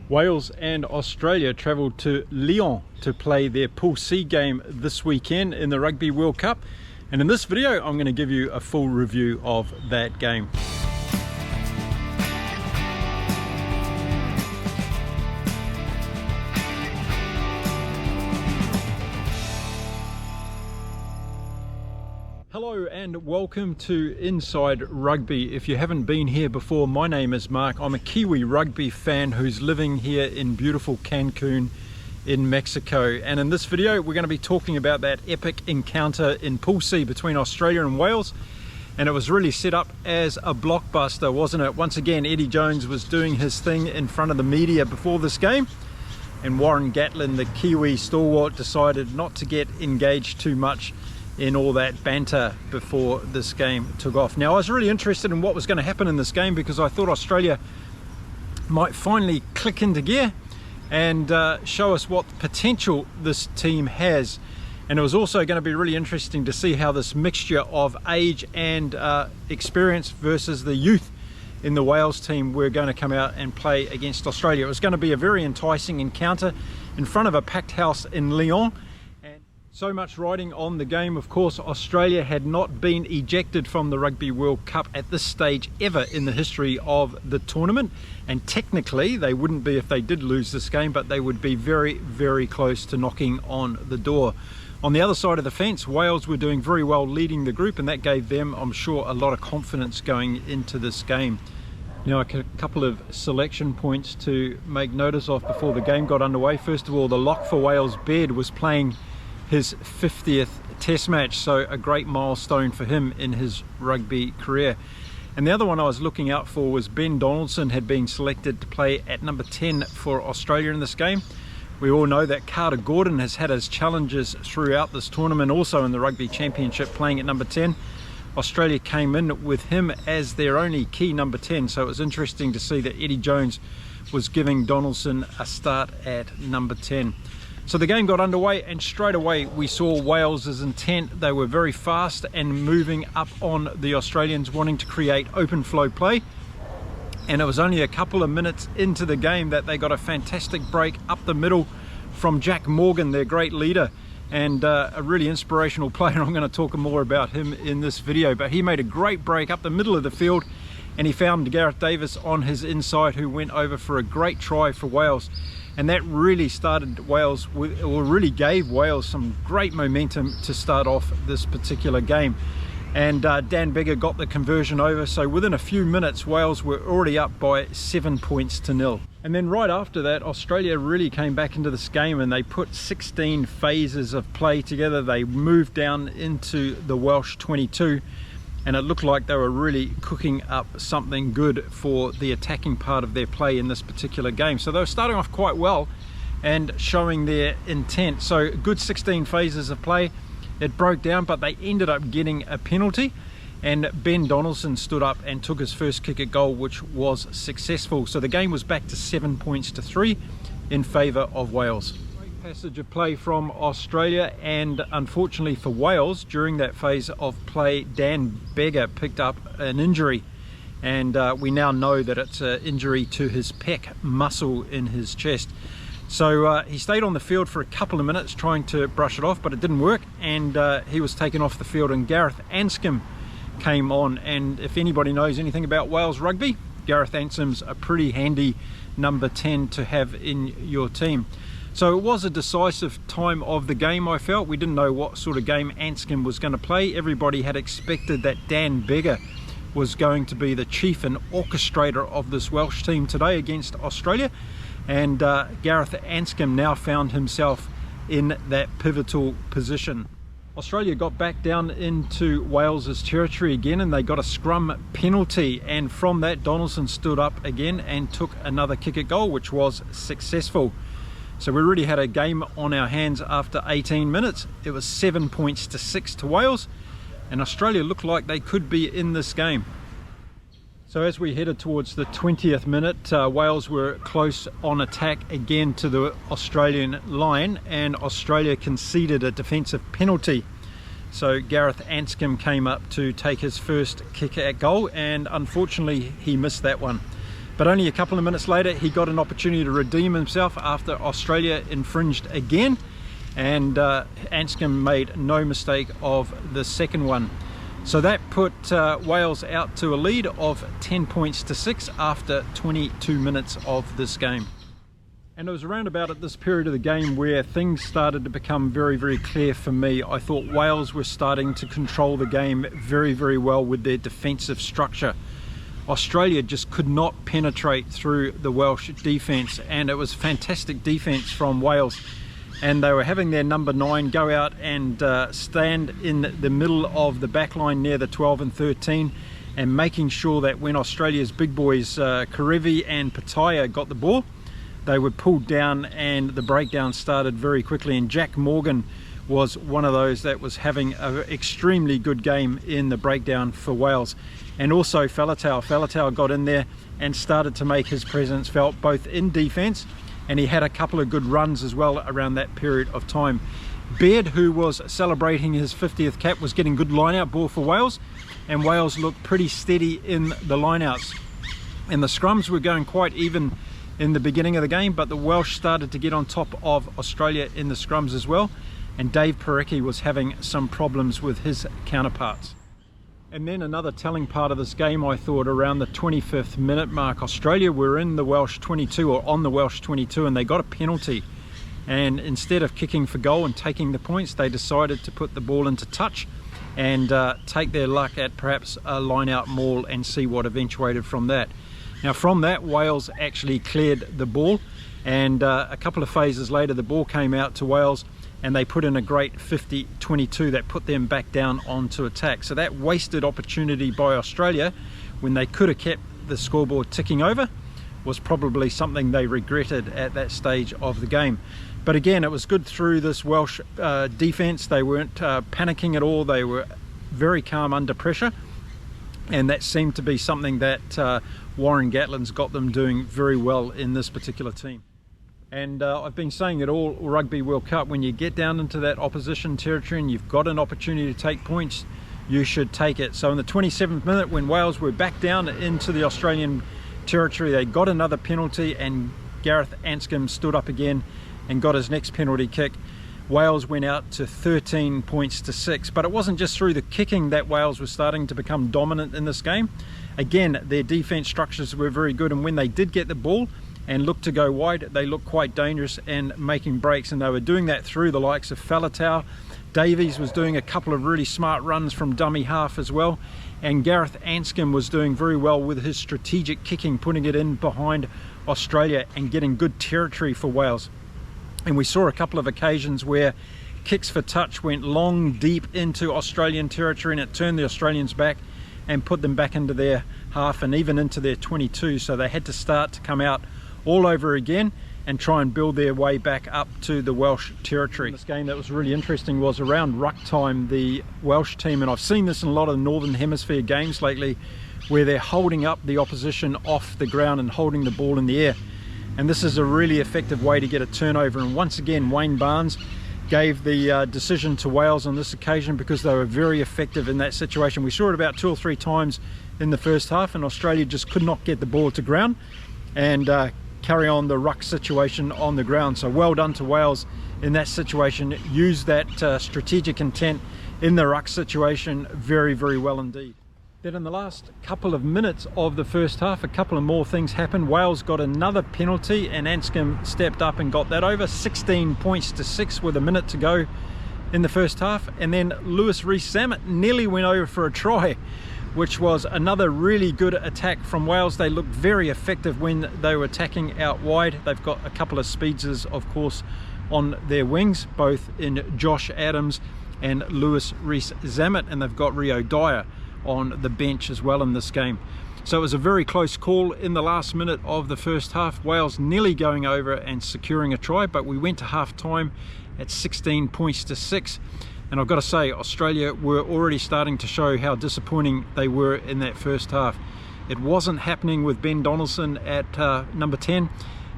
Wales and Australia travelled to Lyon to play their Pool C game this weekend in the Rugby World Cup, and in this video I'm going to give you a full review of that game. Hello and welcome to Inside Rugby. If you haven't been here before, my name is Mark. I'm a Kiwi rugby fan who's living here in beautiful Cancun in Mexico. And in this video, we're going to be talking about that epic encounter in Pool C between Australia and Wales. And it was really set up as a blockbuster, wasn't it? Once again, Eddie Jones was doing his thing in front of the media before this game. And Warren Gatland, the Kiwi stalwart, decided not to get engaged too much in all that banter before this game took off. Now, I was really interested in what was going to happen in this game because I thought Australia might finally click into gear and show us what potential this team has. And it was also going to be really interesting to see how this mixture of age and experience versus the youth in the Wales team were going to come out and play against Australia. It was going to be a very enticing encounter in front of a packed house in Lyon. So much riding on the game. Of course, Australia had not been ejected from the Rugby World Cup at this stage ever in the history of the tournament, and technically they wouldn't be if they did lose this game, but they would be very, very close to knocking on the door. On the other side of the fence, Wales were doing very well leading the group, and that gave them, I'm sure, a lot of confidence going into this game. Now, a couple of selection points to make notice of before the game got underway. First of all, the lock for Wales, Baird, was playing his 50th test match, so a great milestone for him in his rugby career. And the other one I was looking out for was Ben Donaldson had been selected to play at number 10 for Australia in this game. We all know that Carter Gordon has had his challenges throughout this tournament, also in the Rugby Championship, playing at number 10. Australia came in with him as their only key number 10, so it was interesting to see that Eddie Jones was giving Donaldson a start at number 10. So the game got underway, and straight away we saw Wales's intent. They were very fast and moving up on the Australians, wanting to create open flow play. And it was only a couple of minutes into the game that they got a fantastic break up the middle from Jack Morgan, their great leader, and a really inspirational player. I'm going to talk more about him in this video, but he made a great break up the middle of the field, and he found Gareth Davis on his inside, who went over for a great try for Wales. And that really started Wales with, or really gave Wales some great momentum to start off this particular game. And Dan Beggar got the conversion over, so within a few minutes Wales were already up by 7 points to 0. And then right after that, Australia really came back into this game, and they put 16 phases of play together. They moved down into the Welsh 22, and it looked like they were really cooking up something good for the attacking part of their play in this particular game. So they were starting off quite well and showing their intent. So good 16 phases of play. It broke down, but they ended up getting a penalty, and Ben Donaldson stood up and took his first kick at goal, which was successful. So the game was back to 7 points to 3 in favour of Wales. Passage of play from Australia, and unfortunately for Wales, during that phase of play, Dan Beggar picked up an injury, and we now know that it's an injury to his pec muscle in his chest. So he stayed on the field for a couple of minutes trying to brush it off, but it didn't work, and he was taken off the field, and Gareth Anscombe came on. And if anybody knows anything about Wales rugby, Gareth Anscombe's a pretty handy number 10 to have in your team. So it was a decisive time of the game, I felt. We didn't know what sort of game Anscombe was going to play. Everybody had expected that Dan Beggar was going to be the chief and orchestrator of this Welsh team today against Australia. And Gareth Anscombe now found himself in that pivotal position. Australia got back down into Wales's territory again, and they got a scrum penalty. And from that, Donaldson stood up again and took another kick at goal, which was successful. So we really had a game on our hands after 18 minutes. It was 7 points to 6 to Wales, and Australia looked like they could be in this game. So as we headed towards the 20th minute, Wales were close on attack again to the Australian line, and Australia conceded a defensive penalty. So Gareth Anscombe came up to take his first kick at goal, and unfortunately he missed that one. But only a couple of minutes later, he got an opportunity to redeem himself after Australia infringed again, and Anscombe made no mistake of the second one. So that put Wales out to a lead of 10 points to 6 after 22 minutes of this game. And it was around about at this period of the game where things started to become very, very clear for me. I thought Wales were starting to control the game very, very well with their defensive structure. Australia just could not penetrate through the Welsh defence, and it was fantastic defence from Wales. And they were having their number 9 go out and stand in the middle of the back line near the 12 and 13, and making sure that when Australia's big boys Karevi and Pataya got the ball, they were pulled down and the breakdown started very quickly. And Jack Morgan was one of those that was having an extremely good game in the breakdown for Wales. And also Faletau got in there and started to make his presence felt both in defence, and he had a couple of good runs as well around that period of time. Baird, who was celebrating his 50th cap, was getting good line-out ball for Wales, and Wales looked pretty steady in the line-outs. And the scrums were going quite even in the beginning of the game, but the Welsh started to get on top of Australia in the scrums as well, and Dave Parecki was having some problems with his counterparts. And then another telling part of this game, I thought, around the 25th minute mark, Australia were in the Welsh 22, or on the Welsh 22, and they got a penalty. And instead of kicking for goal and taking the points, they decided to put the ball into touch and take their luck at perhaps a line-out maul and see what eventuated from that. Now from that, Wales actually cleared the ball, and a couple of phases later the ball came out to Wales, and they put in a great 50-22 that put them back down onto attack. So that wasted opportunity by Australia, when they could have kept the scoreboard ticking over, was probably something they regretted at that stage of the game. But again, it was good through this Welsh defence. They weren't panicking at all. They were very calm under pressure, and that seemed to be something that Warren Gatland's got them doing very well in this particular team. And I've been saying it all Rugby World Cup, when you get down into that opposition territory and you've got an opportunity to take points, you should take it. So in the 27th minute, when Wales were back down into the Australian territory, they got another penalty, and Gareth Anscombe stood up again and got his next penalty kick. Wales went out to 13 points to 6, but it wasn't just through the kicking that Wales was starting to become dominant in this game. Again, their defence structures were very good, and when they did get the ball and looked to go wide, they looked quite dangerous and making breaks, and they were doing that through the likes of Faletau. Davies was doing a couple of really smart runs from dummy half as well, and Gareth Anscombe was doing very well with his strategic kicking, putting it in behind Australia and getting good territory for Wales. And we saw a couple of occasions where kicks for touch went long, deep into Australian territory, and it turned the Australians back and put them back into their half and even into their 22. So they had to start to come out all over again and try and build their way back up to the Welsh territory. This game that was really interesting was around ruck time. The Welsh team, and I've seen this in a lot of Northern Hemisphere games lately, where they're holding up the opposition off the ground and holding the ball in the air. And this is a really effective way to get a turnover. And once again, Wayne Barnes gave the decision to Wales on this occasion, because they were very effective in that situation. We saw it about 2 or 3 times in the first half, and Australia just could not get the ball to ground and carry on the ruck situation on the ground. So well done to Wales in that situation. Used that strategic intent in the ruck situation very, very well indeed. Then in the last couple of minutes of the first half, a couple of more things happened. Wales got another penalty, and Anscombe stepped up and got that over. 16 points to 6 with a minute to go in the first half. And then Lewis Rees-Zammit nearly went over for a try, which was another really good attack from Wales. They looked very effective when they were attacking out wide. They've got a couple of speedsters, of course, on their wings, both in Josh Adams and Lewis Rees-Zammit, and they've got Rio Dyer on the bench as well in this game. So it was a very close call in the last minute of the first half. Wales nearly going over and securing a try, but we went to half time at 16 points to 6. And I've got to say, Australia were already starting to show how disappointing they were in that first half. It wasn't happening with Ben Donaldson at number 10.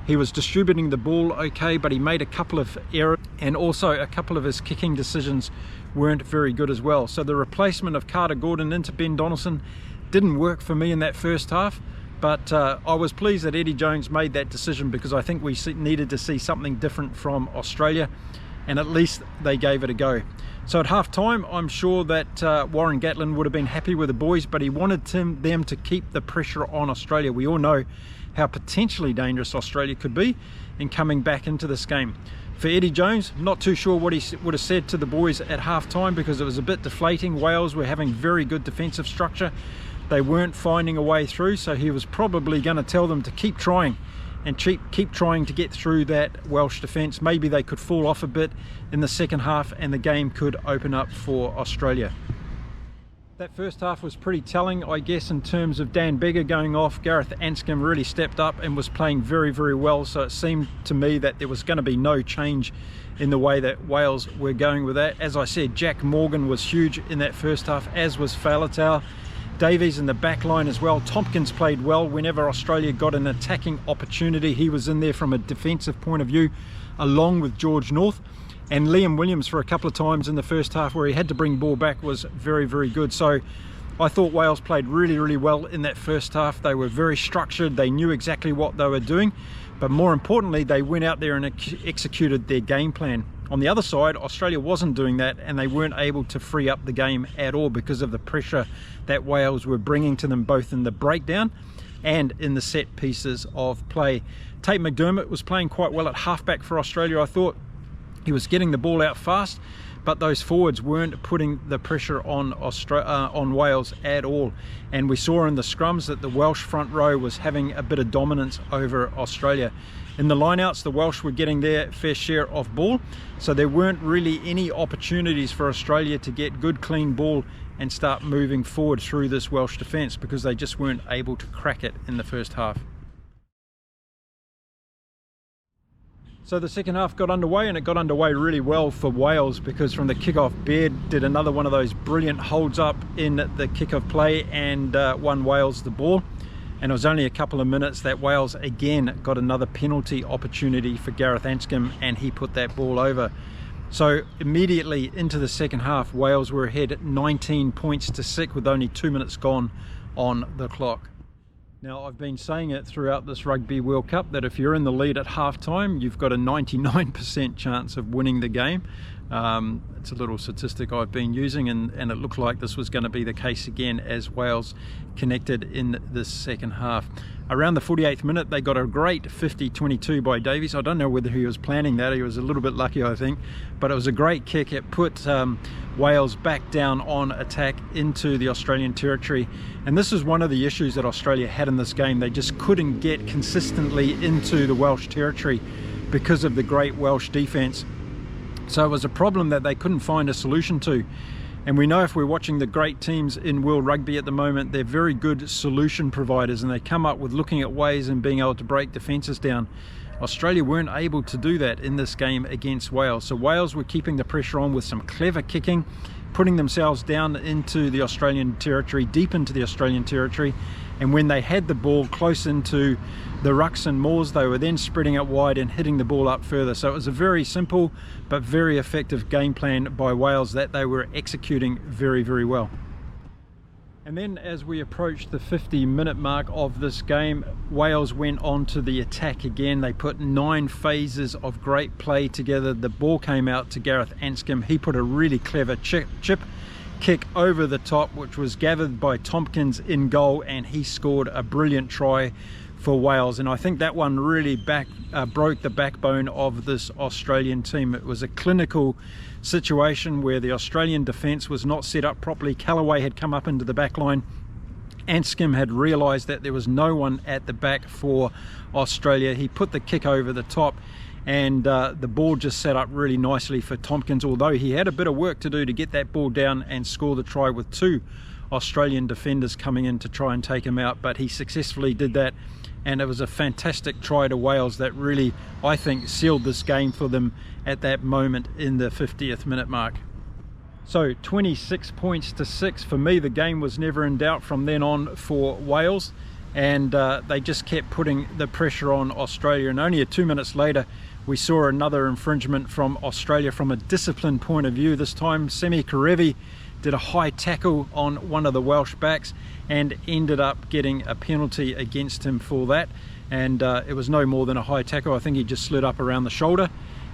He was distributing the ball okay, but he made a couple of errors, and also a couple of his kicking decisions weren't very good as well. So the replacement of Carter Gordon into Ben Donaldson didn't work for me in that first half. But I was pleased that Eddie Jones made that decision, because I think we needed to see something different from Australia, and at least they gave it a go. So at half time, I'm sure that Warren Gatland would have been happy with the boys, but he wanted them to keep the pressure on Australia. We all know how potentially dangerous Australia could be in coming back into this game. For Eddie Jones, not too sure what he would have said to the boys at half time, because it was a bit deflating. Wales were having very good defensive structure. They weren't finding a way through, so he was probably going to tell them to keep trying and keep trying to get through that Welsh defence. Maybe they could fall off a bit in the second half and the game could open up for Australia. That first half was pretty telling, I guess, in terms of Dan Beggar going off. Gareth Anscombe really stepped up and was playing very, very well, so it seemed to me that there was going to be no change in the way that Wales were going with that. As I said, Jack Morgan was huge in that first half, as was Faletau. Davies in the back line as well. Tompkins played well. Whenever Australia got an attacking opportunity, he was in there from a defensive point of view, along with George North. And Liam Williams, for a couple of times in the first half where he had to bring ball back, was very, very good. So I thought Wales played really, really well in that first half. They were very structured. They knew exactly what they were doing. But more importantly, they went out there and executed their game plan. On the other side, Australia wasn't doing that, and they weren't able to free up the game at all because of the pressure that Wales were bringing to them, both in the breakdown and in the set pieces of play. Tate McDermott was playing quite well at halfback for Australia. I thought he was getting the ball out fast, but those forwards weren't putting the pressure on Wales at all. And we saw in the scrums that the Welsh front row was having a bit of dominance over Australia. In the lineouts, the Welsh were getting their fair share of ball, so there weren't really any opportunities for Australia to get good, clean ball and start moving forward through this Welsh defence, because they just weren't able to crack it in the first half. So the second half got underway, and it got underway really well for Wales, because from the kick-off, Baird did another one of those brilliant holds up in the kick-off play and won Wales the ball. And it was only a couple of minutes that Wales again got another penalty opportunity for Gareth Anscombe, and he put that ball over. So immediately into the second half, Wales were ahead 19 points to 6 with only 2 minutes gone on the clock. Now, I've been saying it throughout this Rugby World Cup that if you're in the lead at halftime, you've got a 99% chance of winning the game. It's a little statistic I've been using, and it looked like this was going to be the case again as Wales connected in the second half. Around the 48th minute, they got a great 50-22 by Davies. I don't know whether he was planning that. He was a little bit lucky, I think, but it was a great kick. It put Wales back down on attack into the Australian territory, and this is one of the issues that Australia had in this game. They just couldn't get consistently into the Welsh territory because of the great Welsh defence. So it was a problem that they couldn't find a solution to. And we know, if we're watching the great teams in World Rugby at the moment, they're very good solution providers, and they come up with looking at ways and being able to break defences down. Australia weren't able to do that in this game against Wales. So Wales were keeping the pressure on with some clever kicking, putting themselves down into the Australian territory, deep into the Australian territory. And when they had the ball close into the rucks and maws, they were then spreading it wide and hitting the ball up further. So it was a very simple but very effective game plan by Wales that they were executing very, very well. And then as we approached the 50-minute mark of this game, Wales went on to the attack again. They put 9 phases of great play together. The ball came out to Gareth Anscombe. He put a really clever chip kick over the top, which was gathered by Tompkins in goal, and he scored a brilliant try for Wales. And I think that one really broke the backbone of this Australian team. It was a clinical situation where the Australian defence was not set up properly. Callaway had come up into the back line. Anscombe had realised that there was no one at the back for Australia. He put the kick over the top, and the ball just set up really nicely for Tompkins, although he had a bit of work to do to get that ball down and score the try with 2 Australian defenders coming in to try and take him out. But he successfully did that, and it was a fantastic try to Wales that really, I think, sealed this game for them at that moment in the 50th minute mark. So 26 points to 6. For me, the game was never in doubt from then on for Wales, and they just kept putting the pressure on Australia. And only 2 minutes later, we saw another infringement from Australia from a discipline point of view. This time, Semi Karevi did a high tackle on one of the Welsh backs and ended up getting a penalty against him for that. And it was no more than a high tackle. I think he just slid up around the shoulder.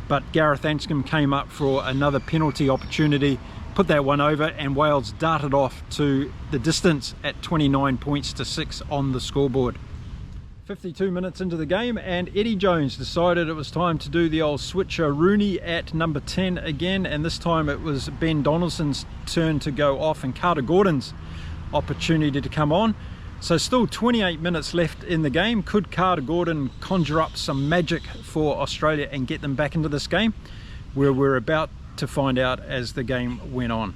But Gareth Anscombe came up for another penalty opportunity, put that one over, and Wales darted off to the distance at 29 points to 6 on the scoreboard. 52 minutes into the game, and Eddie Jones decided it was time to do the old switcheroonie at number 10 again, and this time it was Ben Donaldson's turn to go off and Carter Gordon's opportunity to come on. So still 28 minutes left in the game. Could Carter Gordon conjure up some magic for Australia and get them back into this game? We're about to find out as the game went on.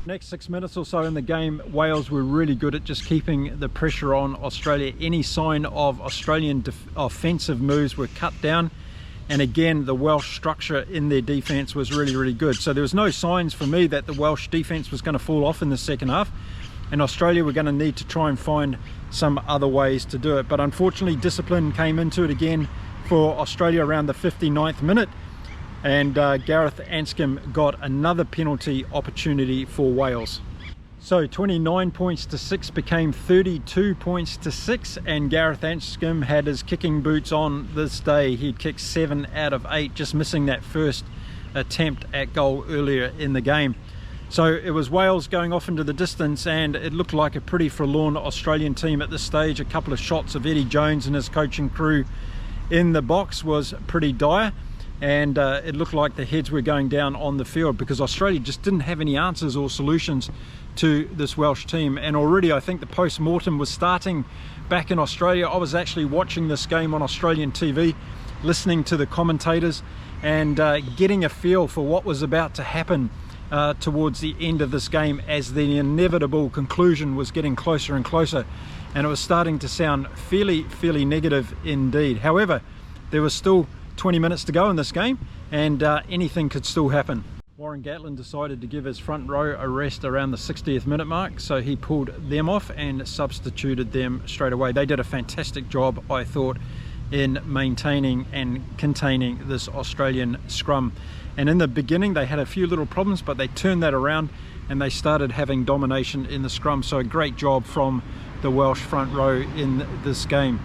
Next 6 minutes or so in the game, Wales were really good at just keeping the pressure on Australia. Any sign of Australian offensive moves were cut down, and again the Welsh structure in their defence was really good. So there was no signs for me that the Welsh defence was going to fall off in the second half, and Australia were going to need to try and find some other ways to do it. But unfortunately discipline came into it again for Australia around the 59th minute, and Gareth Anscombe got another penalty opportunity for Wales. So 29 points to 6 became 32 points to 6, and Gareth Anscombe had his kicking boots on this day. He'd kicked 7 out of 8, just missing that first attempt at goal earlier in the game. So it was Wales going off into the distance, and it looked like a pretty forlorn Australian team at this stage. A couple of shots of Eddie Jones and his coaching crew in the box was pretty dire, and it looked like the heads were going down on the field because Australia just didn't have any answers or solutions to this Welsh team. And already I think the post-mortem was starting back in Australia. I was actually watching this game on Australian TV, listening to the commentators and getting a feel for what was about to happen towards the end of this game as the inevitable conclusion was getting closer and closer, and it was starting to sound fairly negative indeed. However, there was still 20 minutes to go in this game, and anything could still happen. Warren Gatland decided to give his front row a rest around the 60th minute mark, so he pulled them off and substituted them straight away. They did a fantastic job, I thought, in maintaining and containing this Australian scrum. And in the beginning they had a few little problems, but they turned that around and they started having domination in the scrum. So a great job from the Welsh front row in this game.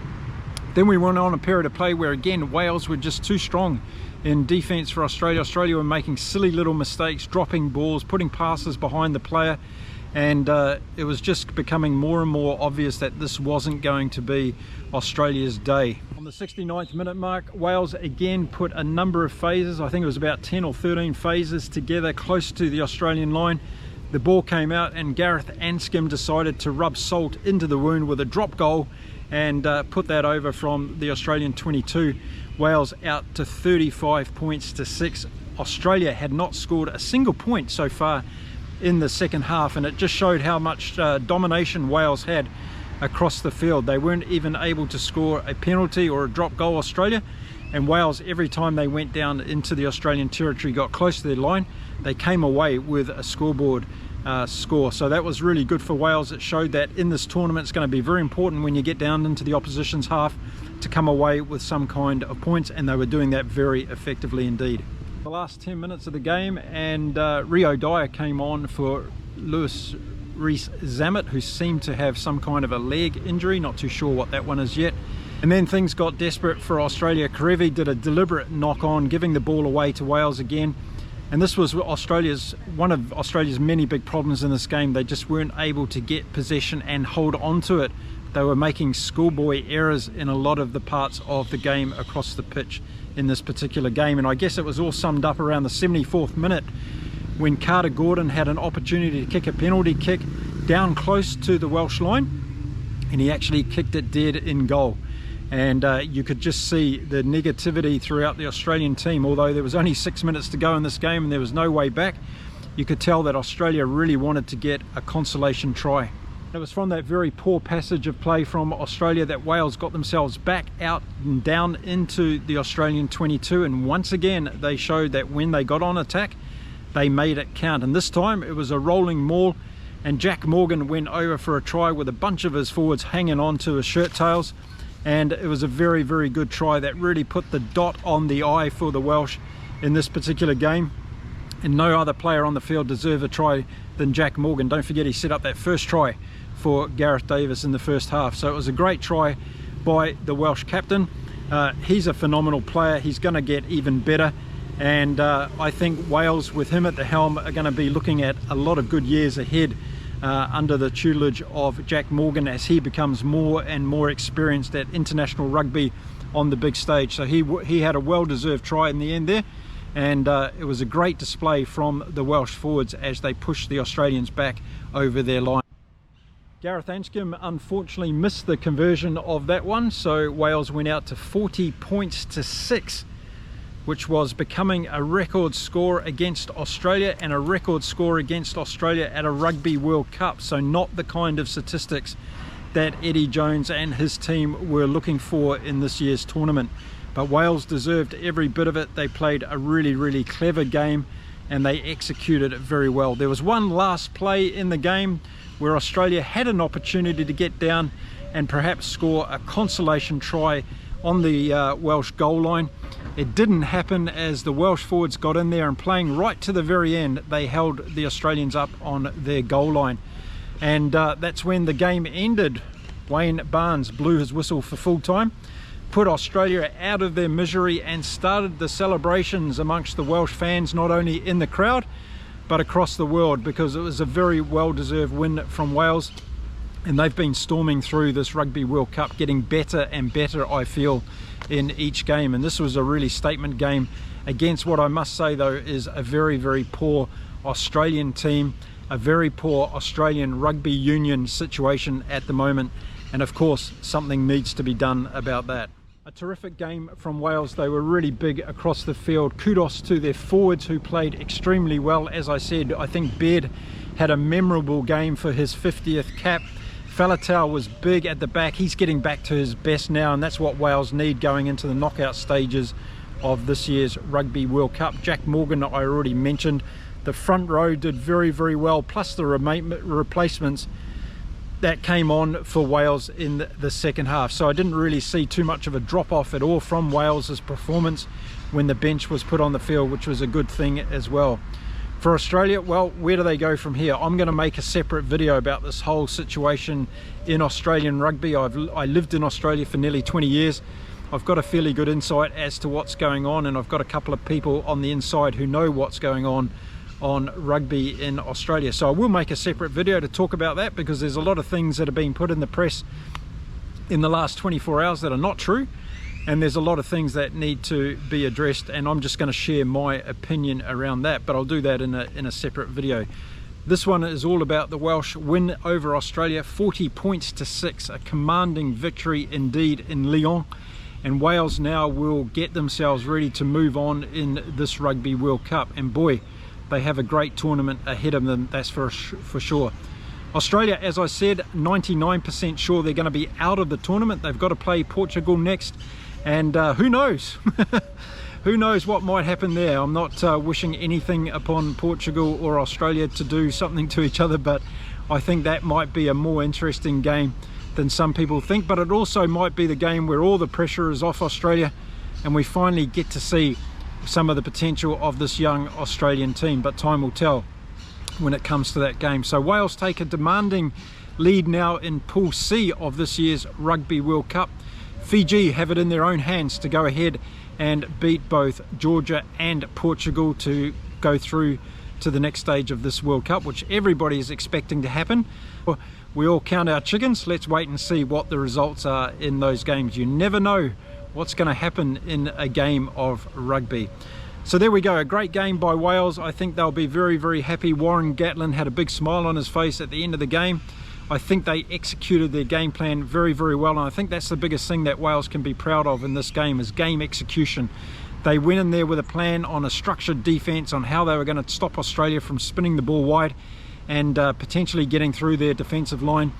Then we went on a period of play where again Wales were just too strong in defence for Australia. Australia were making silly little mistakes, dropping balls, putting passes behind the player, and it was just becoming more and more obvious that this wasn't going to be Australia's day. On the 69th minute mark, Wales again put a number of phases, I think it was about 10 or 13 phases together close to the Australian line. The ball came out and Gareth Anscombe decided to rub salt into the wound with a drop goal and put that over from the Australian 22. Wales out to 35 points to 6. Australia had not scored a single point so far in the second half, and it just showed how much domination Wales had across the field. They weren't even able to score a penalty or a drop goal, Australia, and Wales, every time they went down into the Australian territory, got close to their line, they came away with a scoreboard score. So that was really good for Wales. It showed that in this tournament it's going to be very important when you get down into the opposition's half to come away with some kind of points, and they were doing that very effectively indeed. The last 10 minutes of the game, and Rio Dyer came on for Lewis Rees-Zammit, who seemed to have some kind of a leg injury, not too sure what that one is yet. And then things got desperate for Australia. Karevi did a deliberate knock on, giving the ball away to Wales again. And this was one of Australia's many big problems in this game. They just weren't able to get possession and hold on to it. They were making schoolboy errors in a lot of the parts of the game across the pitch in this particular game. And I guess it was all summed up around the 74th minute when Carter Gordon had an opportunity to kick a penalty kick down close to the Welsh line, and he actually kicked it dead in goal. And you could just see the negativity throughout the Australian team. Although there was only 6 minutes to go in this game and there was no way back, you could tell that Australia really wanted to get a consolation try. It was from that very poor passage of play from Australia that Wales got themselves back out and down into the Australian 22, and once again they showed that when they got on attack they made it count. And this time it was a rolling maul, and Jack Morgan went over for a try with a bunch of his forwards hanging on to his shirt tails, and it was a very good try that really put the dot on the I for the Welsh in this particular game. And no other player on the field deserved a try than Jack Morgan. Don't forget, he set up that first try for Gareth Davis in the first half. So it was a great try by the Welsh captain. He's a phenomenal player. He's going to get even better, and I think Wales with him at the helm are going to be looking at a lot of good years ahead under the tutelage of Jack Morgan as he becomes more and more experienced at international rugby on the big stage. So he had a well-deserved try in the end there, and it was a great display from the Welsh forwards as they pushed the Australians back over their line. Gareth Anscombe unfortunately missed the conversion of that one, so Wales went out to 40 points to 6, which was becoming a record score against Australia, and a record score against Australia at a Rugby World Cup. So not the kind of statistics that Eddie Jones and his team were looking for in this year's tournament. But Wales deserved every bit of it. They played a really clever game, and they executed it very well. There was one last play in the game where Australia had an opportunity to get down and perhaps score a consolation try on the Welsh goal line. It didn't happen, as the Welsh forwards got in there and, playing right to the very end, they held the Australians up on their goal line. And that's when the game ended. Wayne Barnes blew his whistle for full time, put Australia out of their misery, and started the celebrations amongst the Welsh fans, not only in the crowd but across the world, because it was a very well-deserved win from Wales, and they've been storming through this Rugby World Cup, getting better and better, I feel, in each game. And this was a really statement game against what I must say though is a very poor Australian team, a very poor Australian rugby union situation at the moment, and of course something needs to be done about that. A terrific game from Wales. They were really big across the field. Kudos to their forwards who played extremely well. As I said, I think Baird had a memorable game for his 50th cap. Faletau was big at the back. He's getting back to his best now, and that's what Wales need going into the knockout stages of this year's Rugby World Cup. Jack Morgan, I already mentioned. The front row did very well, plus the replacements that came on for Wales in the second half. So I didn't really see too much of a drop off at all from Wales's performance when the bench was put on the field, which was a good thing as well. For Australia, well, where do they go from here? I'm going to make a separate video about this whole situation in Australian rugby. I lived in Australia for nearly 20 years. I've got a fairly good insight as to what's going on, and I've got a couple of people on the inside who know what's going on rugby in Australia. So I will make a separate video to talk about that, because there's a lot of things that have been put in the press in the last 24 hours that are not true, and there's a lot of things that need to be addressed, and I'm just going to share my opinion around that, but I'll do that in a separate video. This one is all about the Welsh win over Australia, 40 points to 6, a commanding victory indeed in Lyon, and Wales now will get themselves ready to move on in this Rugby World Cup, and boy, they have a great tournament ahead of them, that's for sure. Australia, as I said, 99% sure they're going to be out of the tournament. They've got to play Portugal next, and who knows? Who knows what might happen there. I'm not wishing anything upon Portugal or Australia to do something to each other, but I think that might be a more interesting game than some people think. But it also might be the game where all the pressure is off Australia, and we finally get to see some of the potential of this young Australian team, but time will tell when it comes to that game. So Wales take a demanding lead now in Pool C of this year's Rugby World Cup. Fiji have it in their own hands to go ahead and beat both Georgia and Portugal to go through to the next stage of this World Cup, which everybody is expecting to happen. We all count our chickens. Let's wait and see what the results are in those games. You never know what's going to happen in a game of rugby. So there we go, a great game by Wales. I think they'll be very happy. Warren Gatland had a big smile on his face at the end of the game. I think they executed their game plan very well, and I think that's the biggest thing that Wales can be proud of in this game, is game execution. They went in there with a plan on a structured defense on how they were going to stop Australia from spinning the ball wide and potentially getting through their defensive line,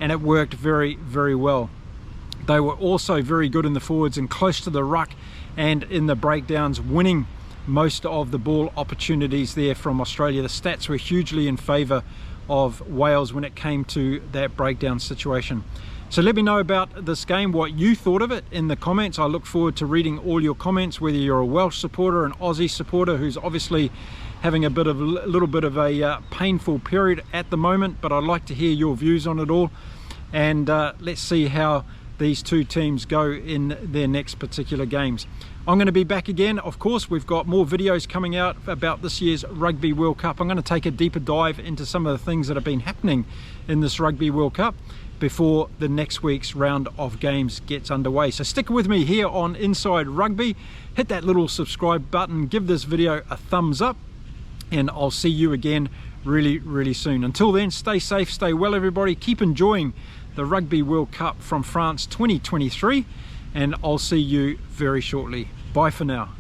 and it worked very well. They were also very good in the forwards and close to the ruck and in the breakdowns, winning most of the ball opportunities there from Australia. The stats were hugely in favour of Wales when it came to that breakdown situation. So let me know about this game, what you thought of it in the comments. I look forward to reading all your comments, whether you're a Welsh supporter, an Aussie supporter who's obviously having a little bit of a painful period at the moment, but I'd like to hear your views on it all, and let's see how these two teams go in their next particular games. I'm going to be back again. Of course, we've got more videos coming out about this year's Rugby World Cup. I'm going to take a deeper dive into some of the things that have been happening in this Rugby World Cup before the next week's round of games gets underway. So stick with me here on Inside Rugby. Hit that little subscribe button, give this video a thumbs up, and I'll see you again really soon. Until then, stay safe, stay well everybody, keep enjoying the Rugby World Cup from France 2023, and I'll see you very shortly. Bye for now.